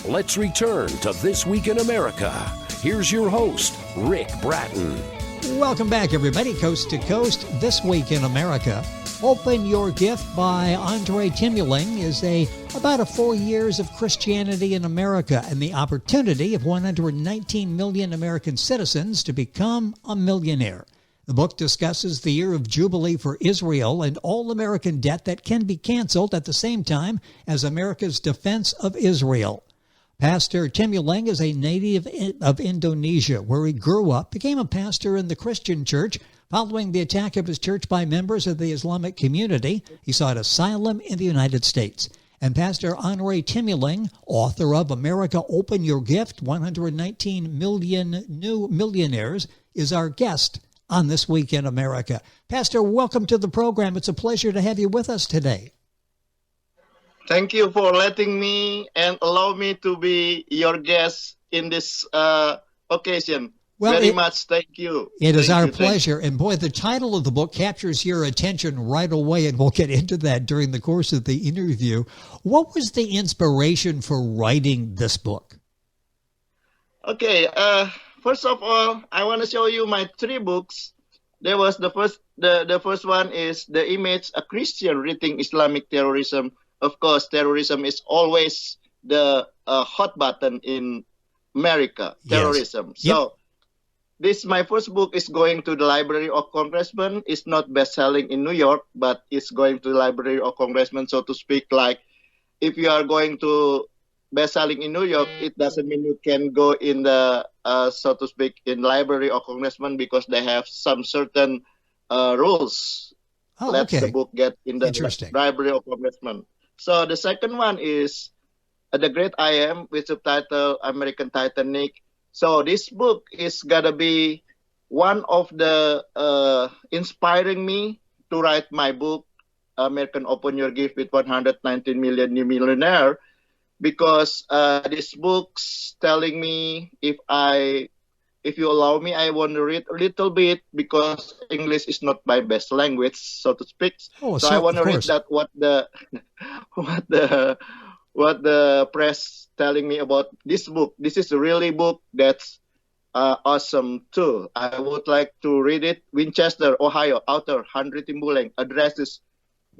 Let's return to This Week in America. Here's your host, Rick Bratton. Welcome back, everybody. Coast to Coast, This Week in America. Open Your Gift by Handri Timbuleng is about 4 years of Christianity in America and the opportunity of 119 million American citizens to become a millionaire. The book discusses the year of Jubilee for Israel and all American debt that can be canceled at the same time as America's defense of Israel. Pastor Timbuleng is a native of Indonesia, where he grew up, became a pastor in the Christian church. Following the attack of his church by members of the Islamic community, he sought asylum in the United States. And Pastor Handri Timbuleng, author of America Open Your Gift, 119 million new millionaires, is our guest on This Week in America. Pastor, welcome to the program. It's a pleasure to have you with us today. Thank you for letting me and allow me to be your guest in this occasion. Well, Very much thank you. It is our pleasure. And boy, the title of the book captures your attention right away, and we'll get into that during the course of the interview. What was the inspiration for writing this book? Okay, first of all, I want to show you my 3 books. There was the first one is The Image, a Christian Reading Islamic Terrorism. Of course, terrorism is always the hot button in America, terrorism. Yes. Yep. So this, my first book is going to the Library of Congressmen. It's not best-selling in New York, but it's going to the Library of Congressmen, so to speak. Like, if you are going to best-selling in New York, it doesn't mean you can go in the, so to speak, in Library of Congressmen, because they have some certain rules. Let the book get in the Library of Congressmen. So the second one is The Great I Am, with subtitle American Titanic. So this book is gonna be one of the inspiring me to write my book, American Open Your Gift with 119 million new millionaire, because this book's telling me if you allow me, I want to read a little bit, because English is not my best language, so to speak. So I want to read that what the press telling me about this book. This is a really book that's awesome too. I would like to read it. Winchester, Ohio, author Handri Timbuleng addresses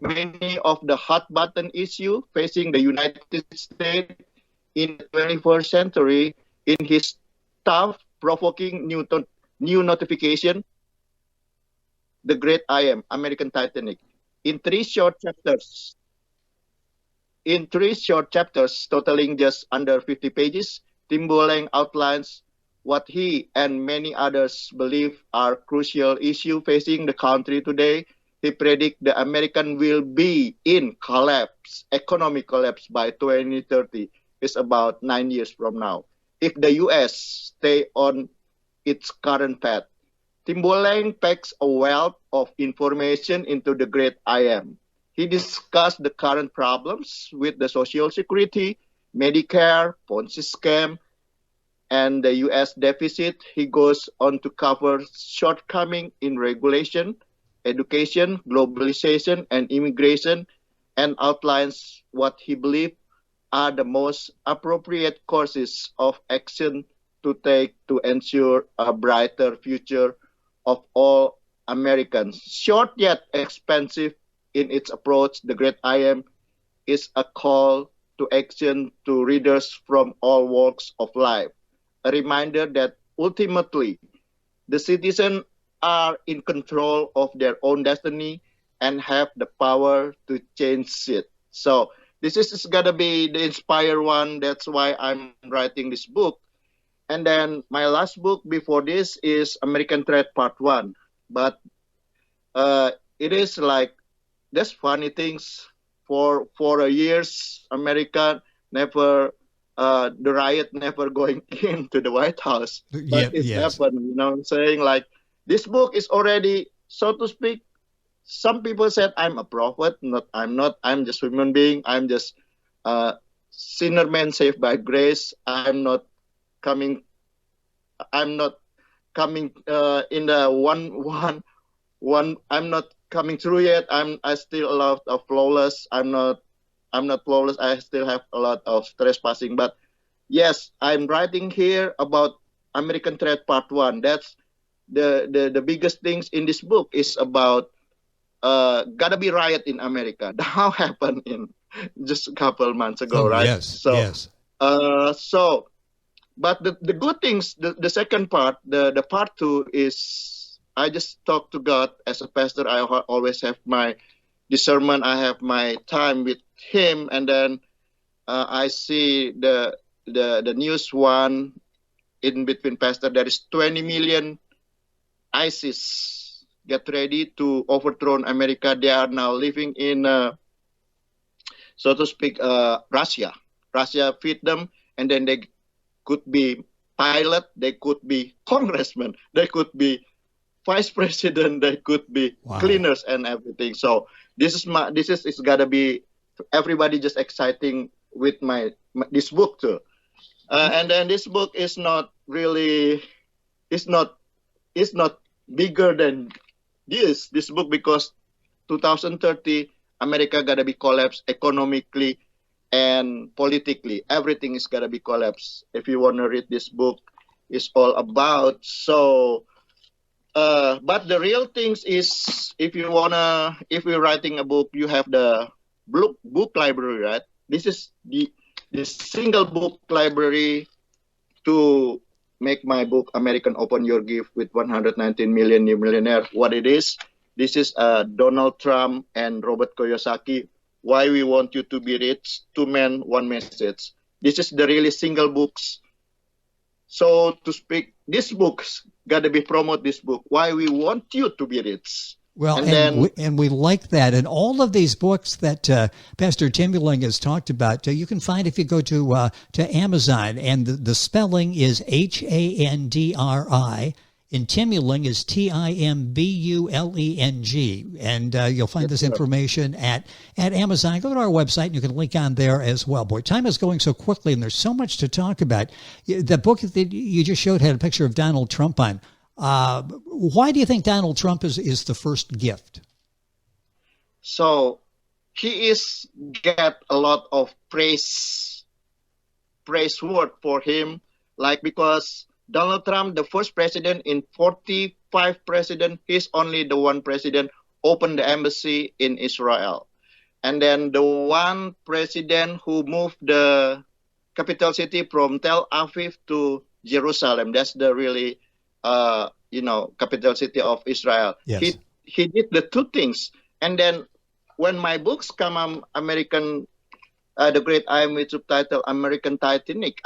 many of the hot button issues facing the United States in the 21st century in his tough, provoking new notification, The Great I Am, American Titanic. In three short chapters, totaling just under 50 pages, Timbuleng outlines what he and many others believe are crucial issues facing the country today. He predicts the American will be in collapse, economic collapse by 2030. It's about 9 years from now, if the U.S. stay on its current path. Timbuleng packs a wealth of information into The Great I Am. He discussed the current problems with the Social Security, Medicare, Ponzi scam, and the U.S. deficit. He goes on to cover shortcomings in regulation, education, globalization, and immigration, and outlines what he believes are the most appropriate courses of action to take to ensure a brighter future of all Americans. Short yet expansive in its approach, The Great I Am is a call to action to readers from all walks of life. A reminder that ultimately the citizens are in control of their own destiny and have the power to change it. So this is going to be the inspired one. That's why I'm writing this book. And then my last book before this is American Threat Part 1. But it is like, there's funny things. For years, America never, the riot never going into the White House. But it happened, you know what I'm saying? Like, this book is already, so to speak, some people said I'm a prophet. I'm not. I'm just a human being. I'm just a sinner man saved by grace. I'm not coming in the one. I'm not coming through yet. I still a lot of flawless. I'm not flawless. I still have a lot of trespassing. But yes, I'm writing here about American Threat Part 1. That's the biggest things in this book is about gotta be riot in America. How happened in just a couple months ago, Oh, right? yes, So, yes. so, but the good things, the second part, the part two is I just talk to God as a pastor. I always have my discernment. I have my time with Him, and then I see the news one in between pastor. There is 20 million ISIS get ready to overthrow America. They are now living in, so to speak, Russia. Russia feed them, and then they could be pilot, they could be congressman, they could be vice president, they could be Wow. cleaners and everything. So this is it's gotta be everybody just exciting with this book too. And then this book is not really it's not it's not bigger than this book because 2030 America gotta be collapsed economically and politically. Everything is gotta be collapsed. If you want to read this book, it's all about. So, but the real things is if you're writing a book, you have the book library, right? This is the single book library to make my book American Open Your Gift with 119 million new millionaire. What it is, this is Donald Trump and Robert Kiyosaki. Why we want you to be rich? Two men, one message. This is the really single books. So to speak, this books gotta be promote this book. Why we want you to be rich? Well, And then and we like that. And all of these books that Pastor Timbuleng has talked about, you can find if you go to Amazon. And the spelling is Handri, and Timbuleng is Timbuleng. And you'll find this information at Amazon. Go to our website, and you can link on there as well. Boy, time is going so quickly, and there's so much to talk about. The book that you just showed had a picture of Donald Trump on. Why do you think Donald Trump is the first gift? so he is get a lot of praise word for him, like because Donald Trump, the first president in 45 president, he's only the one president opened the embassy in Israel. And then the one president who moved the capital city from Tel Aviv to Jerusalem. That's the really, capital city of Israel. Yes. He did the two things. And then when my books come on American, the Great I Am with subtitle American Titanic,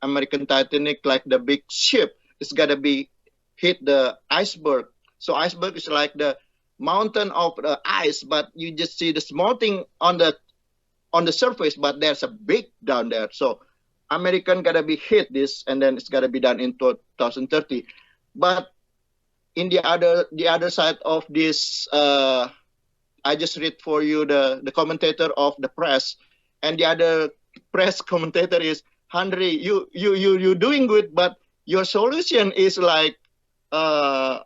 American Titanic, like the big ship, it's gotta be hit the iceberg. So iceberg is like the mountain of the ice, but you just see the small thing on the surface, but there's a big down there. So American gotta be hit this, and then it's gotta be done in 2030. But in the other side of this, I just read for you the commentator of the press, and the other press commentator is Handri. You doing good, but your solution is like out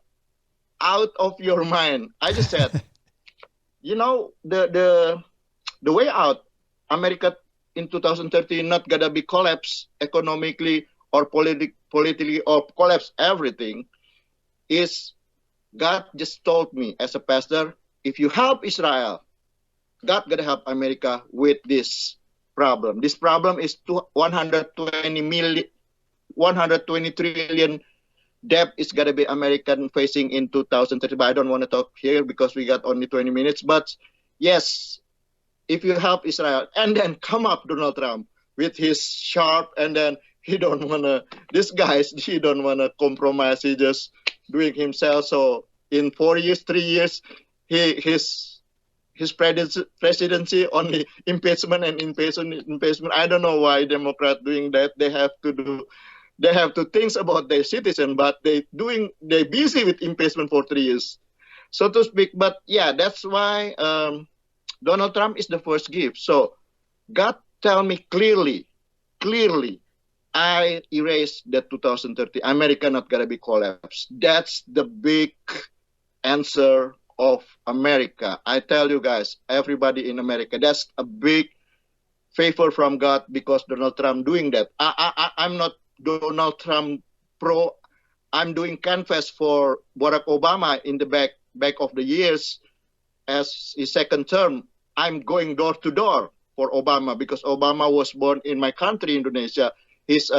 of your mind. I just said, the way out, America in 2030 not gonna be collapsed economically or politically or collapse everything. Is God just told me as a pastor, if you help Israel, God gonna help America with this problem. This problem is 120 trillion debt is gonna be American facing in 2030. But I don't want to talk here because we got only 20 minutes. But yes, if you help Israel, and then come up Donald Trump with his sharp, and then he don't wanna. This guys, he don't wanna compromise. He just doing himself. So in 4 years, 3 years, his presidency only impeachment and impeachment. I don't know why Democrat doing that. They have to think about their citizen, but they busy with impeachment for 3 years, so to speak. But yeah, that's why Donald Trump is the first gift. So God tell me clearly, I erase the 2030. America not gonna be collapsed. That's the big answer of America. I tell you guys, everybody in America, that's a big favor from God because Donald Trump doing that. I'm not Donald Trump pro. I'm doing canvas for Barack Obama in the back of the years as his second term. I'm going door to door for Obama because Obama was born in my country, Indonesia. He's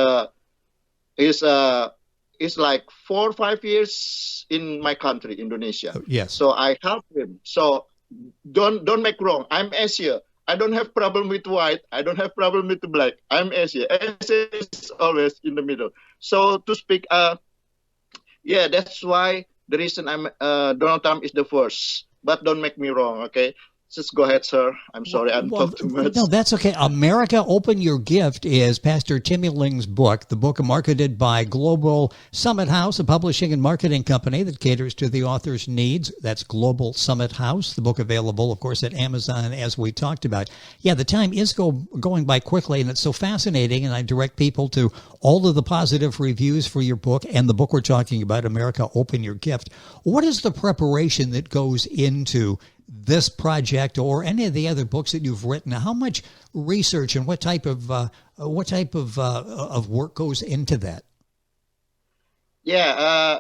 like 4 or 5 years in my country, Indonesia. Yes. So I help him. So don't make wrong. I'm Asia. I don't have problem with white. I don't have problem with the black. I'm Asia. Asia is always in the middle. So to speak, yeah, that's why the reason I'm Donald Trump is the first. But don't make me wrong, okay? Just go ahead, sir. I'm sorry, I'm talking too much. No, that's okay. America, Open Your Gift is Pastor Timbuleng's book. The book marketed by Global Summit House, a publishing and marketing company that caters to the author's needs. That's Global Summit House. The book available, of course, at Amazon, as we talked about. Yeah, the time is going by quickly, and it's so fascinating, and I direct people to all of the positive reviews for your book and the book we're talking about, America, Open Your Gift. What is the preparation that goes into this project or any of the other books that you've written? How much research and what type of work goes into that? Yeah,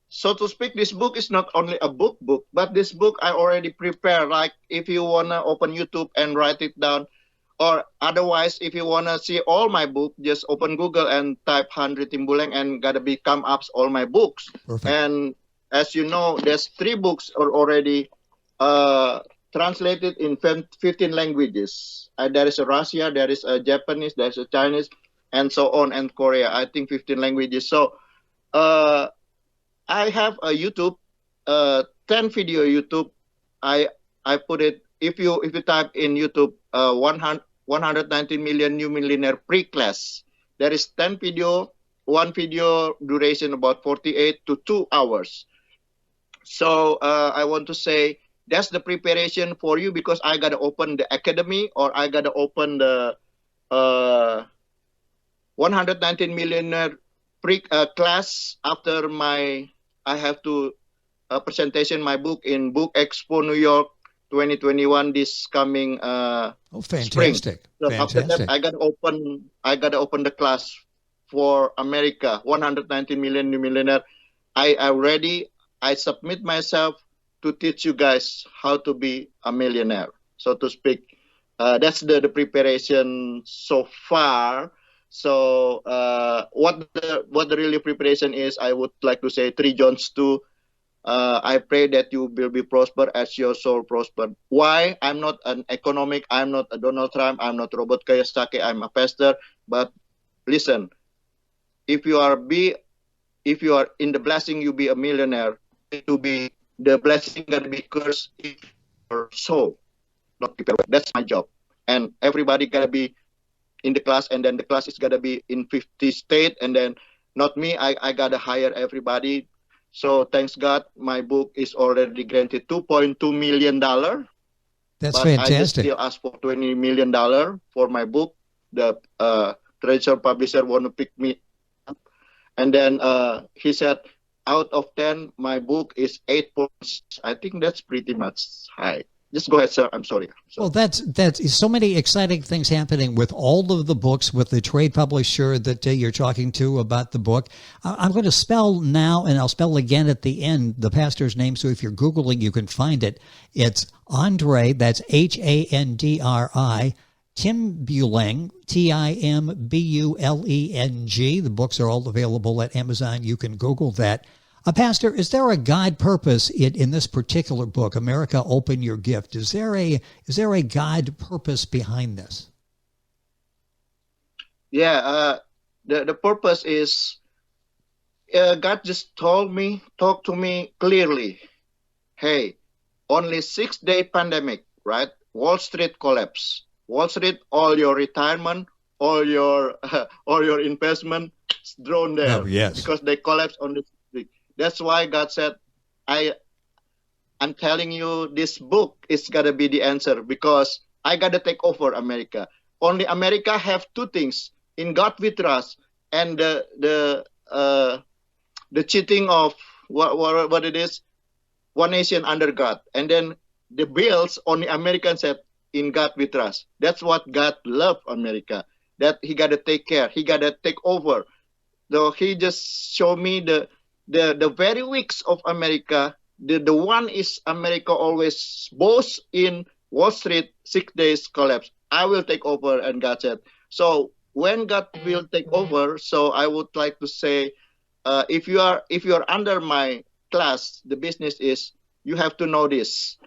so to speak, this book is not only a book, but this book I already prepared. Like if you wanna open YouTube and write it down, or otherwise if you wanna see all my book, just open Google and type Handri Timbuleng and come up all my books. Perfect. And as you know, there's 3 books are already translated in 15 languages. There is a Russia, there is a Japanese, there is a Chinese, and so on, and Korea. I think 15 languages. So I have a YouTube, 10 video YouTube. I put it. If you type in YouTube 119 million new millionaire pre-class, there is 10 video. One video duration about 48 to 2 hours. So I want to say, that's the preparation for you because I got to open the academy or I got to open the 119 millionaire class after I have to presentation my book in Book Expo New York 2021 this coming fantastic. spring. So fantastic. after that I got to open the class for America 119 million new millionaire. I submit myself to teach you guys how to be a millionaire, so to speak. That's the preparation so far. So what the really preparation is, I would like to say 3 John 2. I pray that you will be prosper as your soul prosper. Why? I'm not an economic. I'm not a Donald Trump. I'm not Robert Kiyosaki. I'm a pastor. But listen, if you are in the blessing, you be a millionaire. To be the blessing gonna be cursed if your soul not prepared. That's my job, and everybody gotta be in the class, and then the class is gotta be in 50 states, and then not me. I gotta hire everybody. So thanks God, my book is already granted $2.2 million. That's but fantastic. I just still ask for $20 million for my book. The treasure publisher want to pick me up, and then he said, out of 10, my book is 8 points. I think that's pretty much high. Just go ahead, sir. I'm sorry. Well, that's so many exciting things happening with all of the books, with the trade publisher that you're talking to about the book. I'm going to spell now, and I'll spell again at the end, the pastor's name. So if you're Googling, you can find it. It's Handri, that's Handri, Timbuleng, Timbuleng. The books are all available at Amazon. You can Google that. Pastor, is there a God purpose in this particular book, America, Open Your Gift? Is there a God purpose behind this? Yeah, the purpose is God just talked to me clearly. Hey, only 6-day pandemic, right? Wall Street collapse. Wall Street, all your retirement, all your investment is thrown there. Oh, yes. Because they collapse on the 6th week. That's why God said, I'm telling you, this book is gotta be the answer because I gotta take over America. Only America have 2 things: in God we trust, and the cheating of what it is, one nation under God. And then the bills only American said, in God we trust. That's what God loved America. That he got to take care. He got to take over. So he just showed me the very weeks of America. The one is America always boast in Wall Street, 6 days collapse. I will take over, and God said. So when God will take over, so I would like to say, if you are under my class, the business is you have to know this.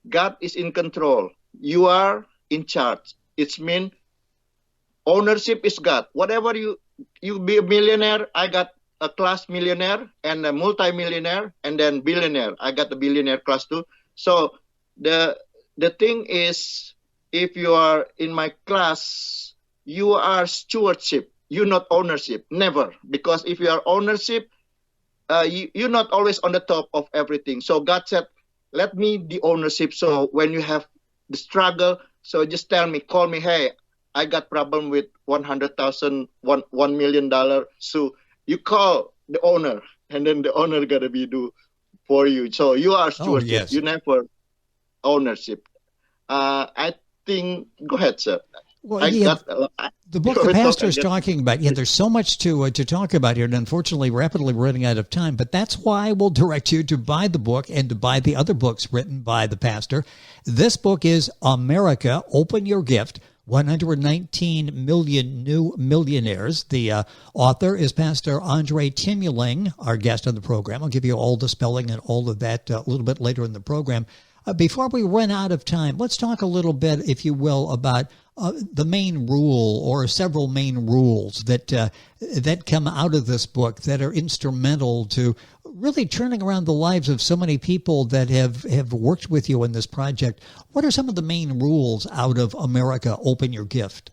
God is in control. You are in charge. It's mean ownership is God. Whatever you be a millionaire, I got a class millionaire and a multi-millionaire and then billionaire. I got the billionaire class too. So the thing is, if you are in my class, you are stewardship. You're not ownership. Never. Because if you are ownership, you're not always on the top of everything. So God said, let me the ownership. So when you have the struggle, so just tell me, call me, hey, I got problem with $100,000, $1 million. So you call the owner, and then the owner gotta be do for you. So you are stewardship. yes. You never ownership. I think. Go ahead, sir. Well, the book the pastor is talking about, there's so much to talk about here, and unfortunately, rapidly running out of time. But that's why we'll direct you to buy the book and to buy the other books written by the pastor. This book is America, Open Your Gift, 119 Million New Millionaires. The author is Pastor Handri Timbuleng, our guest on the program. I'll give you all the spelling and all of that a little bit later in the program. Before we run out of time, let's talk a little bit, if you will, about the main rule or several main rules that come out of this book that are instrumental to really turning around the lives of so many people that have worked with you in this project. What are some of the main rules out of America, Open Your Gift?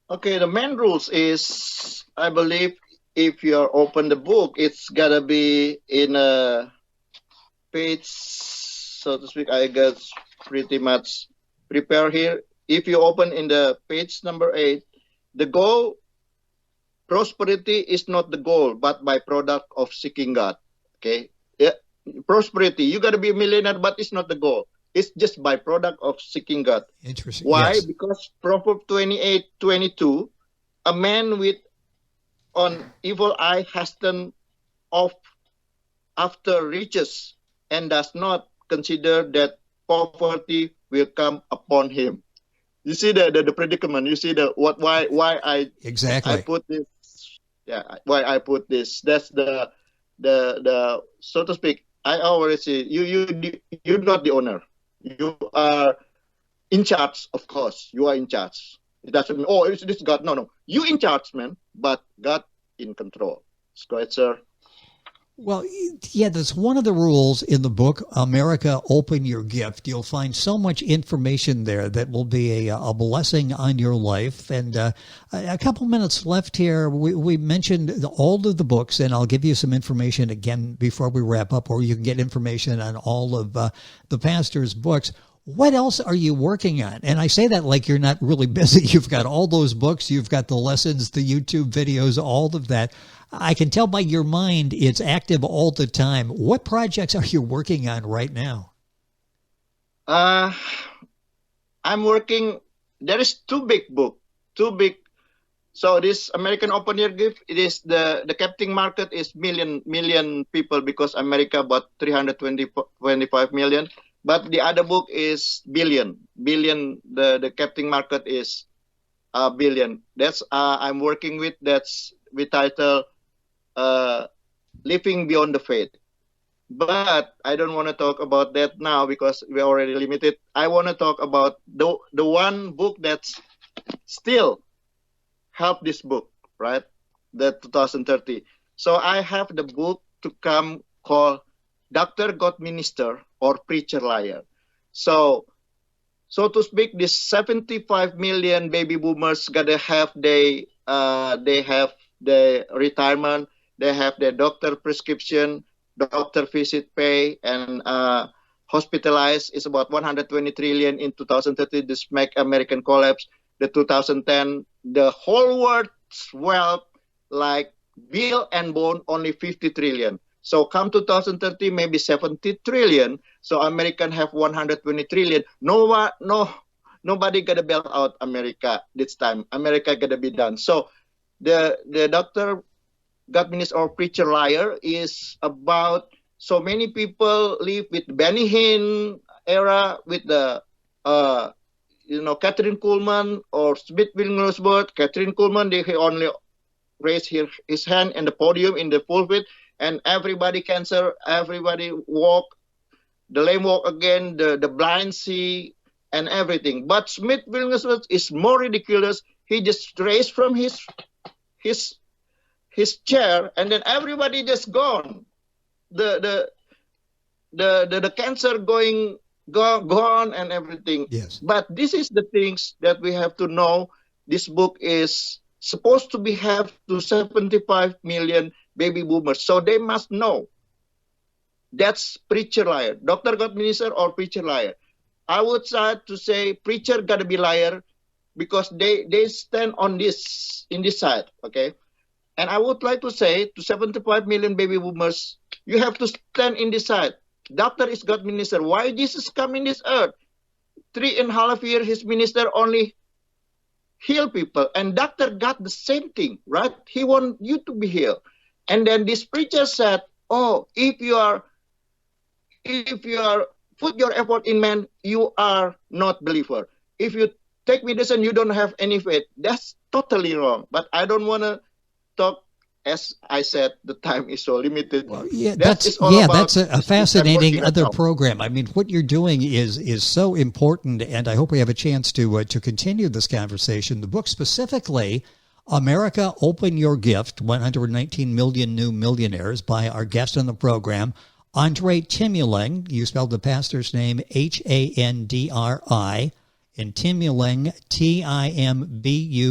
Okay, the main rules is, I believe, if you open the book, it's got to be in a page, so to speak. I guess pretty much prepare here. If you open in the page number 8, the goal, prosperity is not the goal, but byproduct of seeking God. Okay, prosperity, you got to be a millionaire, but it's not the goal. It's just byproduct of seeking God. Interesting. Why? Yes. Because Proverbs 28:22, a man with an evil eye hastens off after riches and does not consider that poverty will come upon him. You see the predicament. You see why I exactly I put this. Yeah, why I put this. That's the so to speak. I always say you're not the owner. You are in charge. Of course, you are in charge. It doesn't mean it's this God. No. You in charge, man. But God in control. Go ahead, sir. Well, that's one of the rules in the book, America, Open Your Gift. You'll find so much information there that will be a blessing on your life. And a couple minutes left here. We mentioned all of the books, and I'll give you some information again before we wrap up, or you can get information on all of the pastor's books. What else are you working on? And I say that like you're not really busy. You've got all those books. You've got the lessons, the YouTube videos, all of that. I can tell by your mind it's active all the time. What projects are you working on right now? I'm working. There is two big. So this American Open Your Gift, it is the captive market is million people, because America about 325 million. But the other book is billion. The captive market is a billion. That's I'm working with. That's we title Living Beyond the Faith. But I don't want to talk about that now because we're already limited. I want to talk about the one book that's still help this book, right? The 2030. So I have the book to come called Doctor God Minister or Preacher Liar. So to speak, this 75 million baby boomers gotta have they have the retirement, they have their doctor prescription, doctor visit pay, and hospitalized is about 120 trillion in 2030. This make American collapse. The 2010, the whole world's wealth like Bill and Bone only 50 trillion. So come 2030, maybe 70 trillion. So American have 120 trillion. Nobody gonna bail out America this time. America gonna be done. So the Dr. God Minister or Preacher Liar is about so many people live with Benny Hinn era, with the Catherine Kuhlman or Smith Wigglesworth. Catherine Kuhlman, they only raise his hand in the podium in the pulpit, and everybody cancel, everybody walk, the lame walk again, the blind see, and everything. But Smith Wigglesworth is more ridiculous. He just raised from his chair, and then everybody just gone. The cancer gone and everything. Yes. But this is the things that we have to know. This book is supposed to have to 75 million baby boomers, so they must know. That's Preacher Liar, Dr. God Minister or Preacher Liar. I would start to say preacher gotta be liar, because they stand on this in this side, okay? And I would like to say to 75 million baby boomers, you have to stand in this side. Doctor is God Minister. Why Jesus come in this earth? 3.5 years his minister only heal people, and doctor got the same thing, right? He want you to be healed. And then this preacher said, oh, if you are put your effort in man, you are not believer. If you take medicine, you don't have any faith. That's totally wrong. But I don't want to talk. As I said, the time is so limited. Well, that's a fascinating other program. I mean, what you're doing is so important, and I hope we have a chance to continue this conversation. The book specifically, America, Open Your Gift, 119 Million New Millionaires, by our guest on the program, Handri Timbuleng. You spelled the pastor's name Handri, and Timbuleng,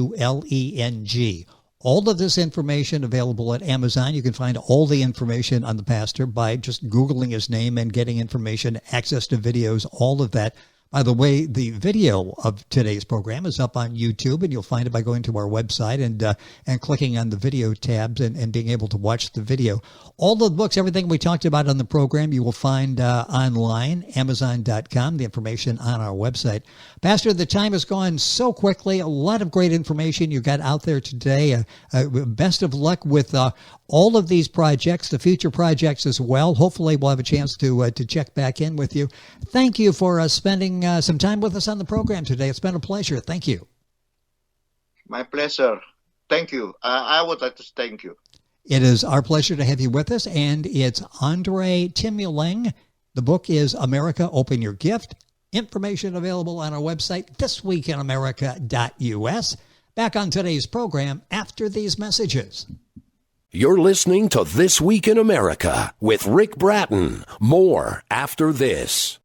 Timbuleng. All of this information available at Amazon. You can find all the information on the pastor by just Googling his name and getting information, access to videos, all of that. By the way, the video of today's program is up on YouTube, and you'll find it by going to our website and clicking on the video tabs and being able to watch the video. All the books, everything we talked about on the program, you will find online, Amazon.com, the information on our website. Pastor, the time has gone so quickly. A lot of great information you got out there today. Best of luck with all of these projects, the future projects as well. Hopefully we'll have a chance to check back in with you. Thank you for spending some time with us on the program today. It's been a pleasure. Thank you. My pleasure. Thank you. I would like to thank you. It is our pleasure to have you with us, and it's Handri Timbuleng. The book is America, Open Your Gift. Information available on our website, thisweekinamerica.us. Back on today's program after these messages. You're listening to This Week in America with Rick Bratton. More after this.